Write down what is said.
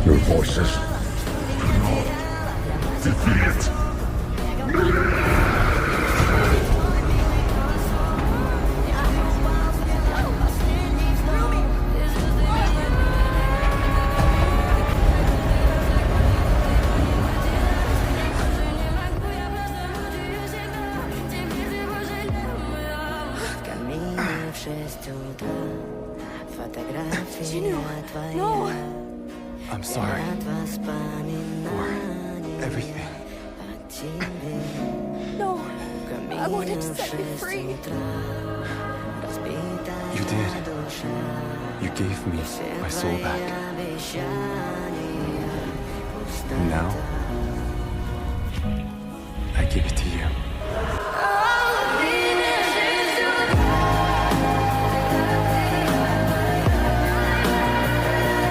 Your voices do not defeat. No! I'm sorry for everything. No! I wanted to set you free. You did. You gave me my soul back. And now, I give it to you.